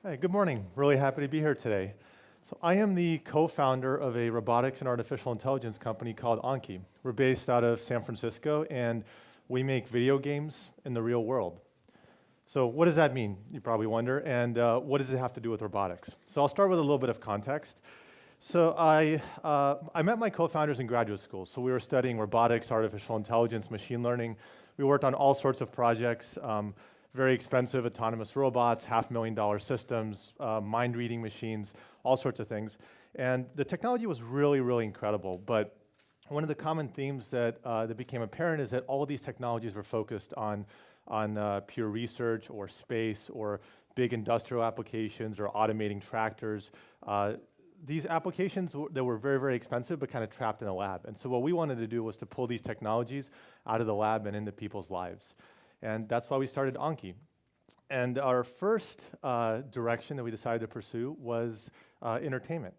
Hey, good morning. Really happy to be here today. So I am the co-founder of a robotics and artificial intelligence company called Anki. We're based out of San Francisco, and we make video games in the real world. So what does that mean, you probably wonder, and what does it have to do with robotics? So I'll start with a little bit of context. So I met my co-founders in graduate school. So we were studying robotics, artificial intelligence, machine learning. We worked on all sorts of projects, very expensive autonomous robots, $500,000 systems, mind-reading machines, all sorts of things. And the technology was really, really incredible. But one of the common themes that became apparent is that all of these technologies were focused on pure research or space or big industrial applications or automating tractors. These applications that were very, very expensive but kind of trapped in a lab. And so what we wanted to do was to pull these technologies out of the lab and into people's lives. And that's why we started Anki. And our first direction that we decided to pursue was entertainment.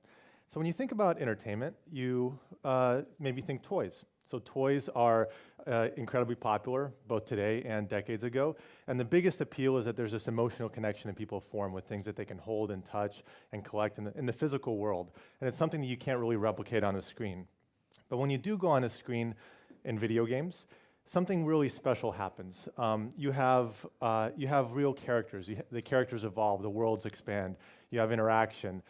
So when you think about entertainment, you maybe think toys. So toys are incredibly popular, both today and decades ago. And the biggest appeal is that there's this emotional connection that people form with things that they can hold and touch and collect in the physical world. And it's something that you can't really replicate on a screen. But when you do go on a screen in video games, something really special happens. You have real characters. The characters evolve, the worlds expand. You have interaction,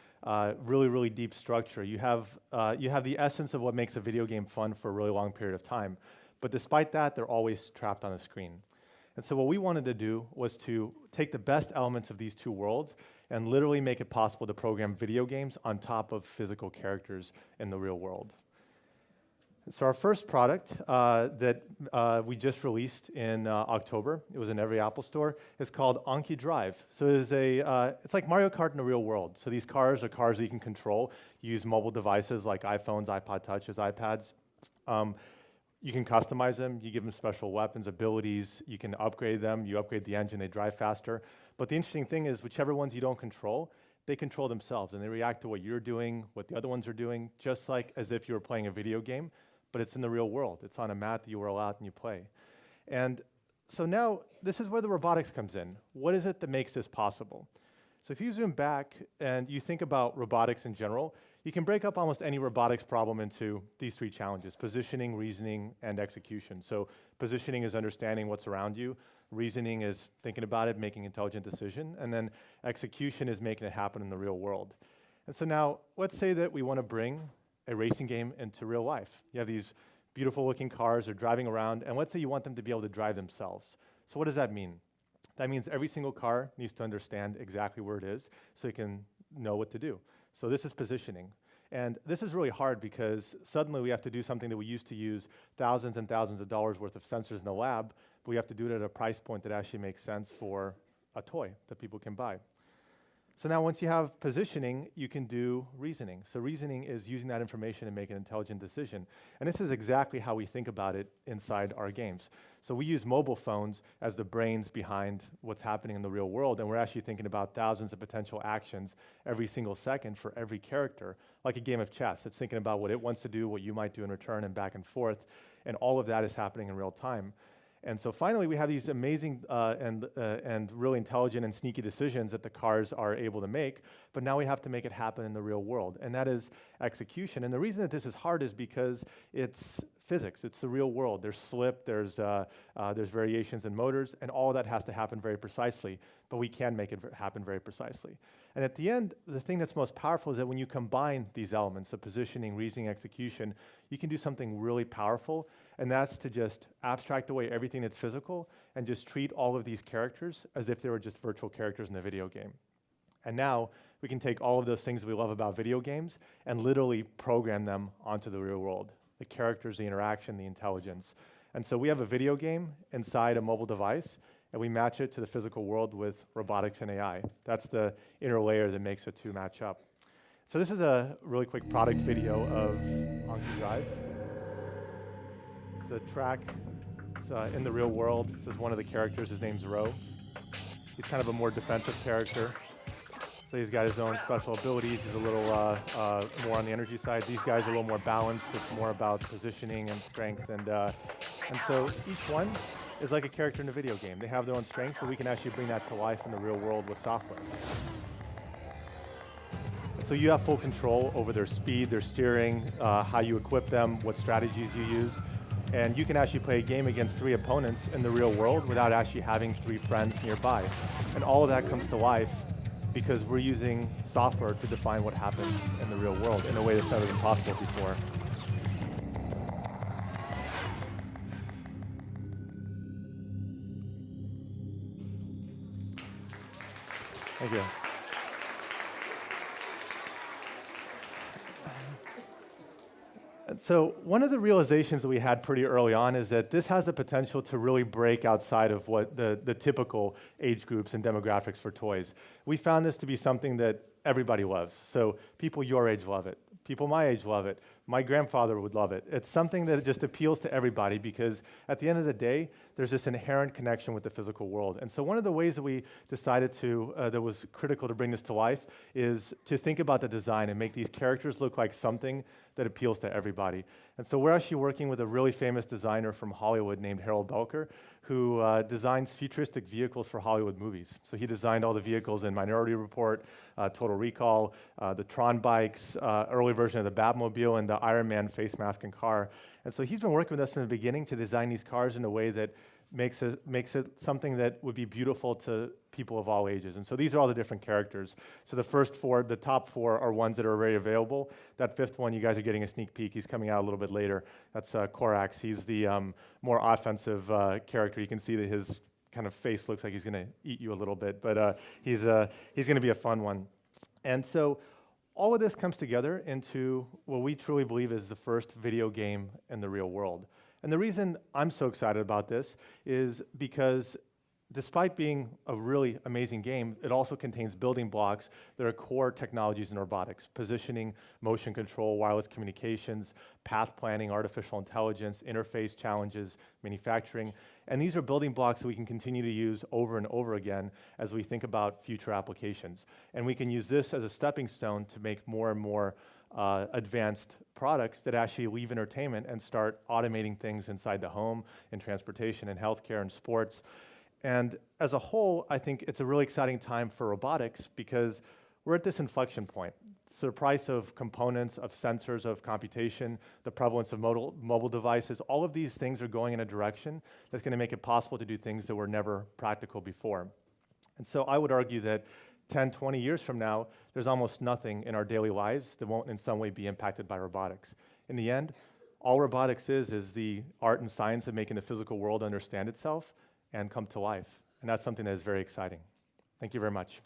really, really deep structure. You have the essence of what makes a video game fun for a really long period of time. But despite that, they're always trapped on a screen. And so what we wanted to do was to take the best elements of these two worlds and literally make it possible to program video games on top of physical characters in the real world. So our first product that we just released in October, it was in every Apple store, is called Anki Drive. So it's like Mario Kart in the real world. So these cars are cars that you can control. You use mobile devices like iPhones, iPod Touches, iPads. You can customize them. You give them special weapons, abilities. You can upgrade them. You upgrade the engine, they drive faster. But the interesting thing is whichever ones you don't control, they control themselves, and they react to what you're doing, what the other ones are doing, just like as if you were playing a video game. But it's in the real world. It's on a mat that you roll out and you play. And so now, this is where the robotics comes in. What is it that makes this possible? So if you zoom back and you think about robotics in general, you can break up almost any robotics problem into these three challenges: positioning, reasoning, and execution. So positioning is understanding what's around you. Reasoning is thinking about it, making intelligent decision. And then execution is making it happen in the real world. And so now, let's say that we want to bring a racing game into real life. You have these beautiful looking cars, they're driving around, and let's say you want them to be able to drive themselves. So what does that mean? That means every single car needs to understand exactly where it is so it can know what to do. So this is positioning. And this is really hard because suddenly we have to do something that we used to use thousands and thousands of dollars worth of sensors in the lab, but we have to do it at a price point that actually makes sense for a toy that people can buy. So now once you have positioning, you can do reasoning. So reasoning is using that information to make an intelligent decision. And this is exactly how we think about it inside our games. So we use mobile phones as the brains behind what's happening in the real world, and we're actually thinking about thousands of potential actions every single second for every character, like a game of chess. It's thinking about what it wants to do, what you might do in return, and back and forth, and all of that is happening in real time. And so finally, we have these amazing and really intelligent and sneaky decisions that the cars are able to make, but now we have to make it happen in the real world, and that is execution. And the reason that this is hard is because it's physics, it's the real world. There's slip, there's variations in motors, and all of that has to happen very precisely, but we can make it happen very precisely. And at the end, the thing that's most powerful is that when you combine these elements, the positioning, reasoning, execution, you can do something really powerful, and that's to just abstract away everything that's physical and just treat all of these characters as if they were just virtual characters in a video game. And now we can take all of those things that we love about video games and literally program them onto the real world. The characters, the interaction, the intelligence. And so we have a video game inside a mobile device, and we match it to the physical world with robotics and AI. That's the inner layer that makes the two match up. So this is a really quick product video of Anki Drive. It's a track. It's in the real world. This is one of the characters. His name's Ro. He's kind of a more defensive character. So he's got his own special abilities. He's a little more on the energy side. These guys are a little more balanced. It's more about positioning and strength. And so each one is like a character in a video game. They have their own strengths, but we can actually bring that to life in the real world with software. So you have full control over their speed, their steering, how you equip them, what strategies you use. And you can actually play a game against 3 opponents in the real world without actually having 3 friends nearby. And all of that comes to life because we're using software to define what happens in the real world in a way that's never been possible before. Thank you. So one of the realizations that we had pretty early on is that this has the potential to really break outside of what the typical age groups and demographics for toys. We found this to be something that everybody loves. So people your age love it. People my age love it. My grandfather would love it. It's something that just appeals to everybody because at the end of the day, there's this inherent connection with the physical world. And so one of the ways that we decided to, that was critical to bring this to life is to think about the design and make these characters look like something that appeals to everybody. And so we're actually working with a really famous designer from Hollywood named Harold Belker, who designs futuristic vehicles for Hollywood movies. So he designed all the vehicles in Minority Report, Total Recall, the Tron bikes, early version of the Batmobile, and the Iron Man face mask and car. And so he's been working with us in the beginning to design these cars in a way that makes it something that would be beautiful to people of all ages. And so these are all the different characters. So the top 4 are ones that are already available. That 5th one, you guys are getting a sneak peek. He's coming out a little bit later. That's Korax. He's the more offensive character. You can see that his kind of face looks like he's going to eat you a little bit, but he's going to be a fun one. And so all of this comes together into what we truly believe is the first video game in the real world. And the reason I'm so excited about this is because despite being a really amazing game, it also contains building blocks that are core technologies in robotics: positioning, motion control, wireless communications, path planning, artificial intelligence, interface challenges, manufacturing. And these are building blocks that we can continue to use over and over again as we think about future applications. And we can use this as a stepping stone to make more and more advanced products that actually leave entertainment and start automating things inside the home, in transportation, in healthcare, and sports. And as a whole, I think it's a really exciting time for robotics because we're at this inflection point. So the price of components, of sensors, of computation, the prevalence of mobile devices, all of these things are going in a direction that's going to make it possible to do things that were never practical before. And so I would argue that 10, 20 years from now, there's almost nothing in our daily lives that won't in some way be impacted by robotics. In the end, all robotics is the art and science of making the physical world understand itself and come to life. And that's something that is very exciting. Thank you very much.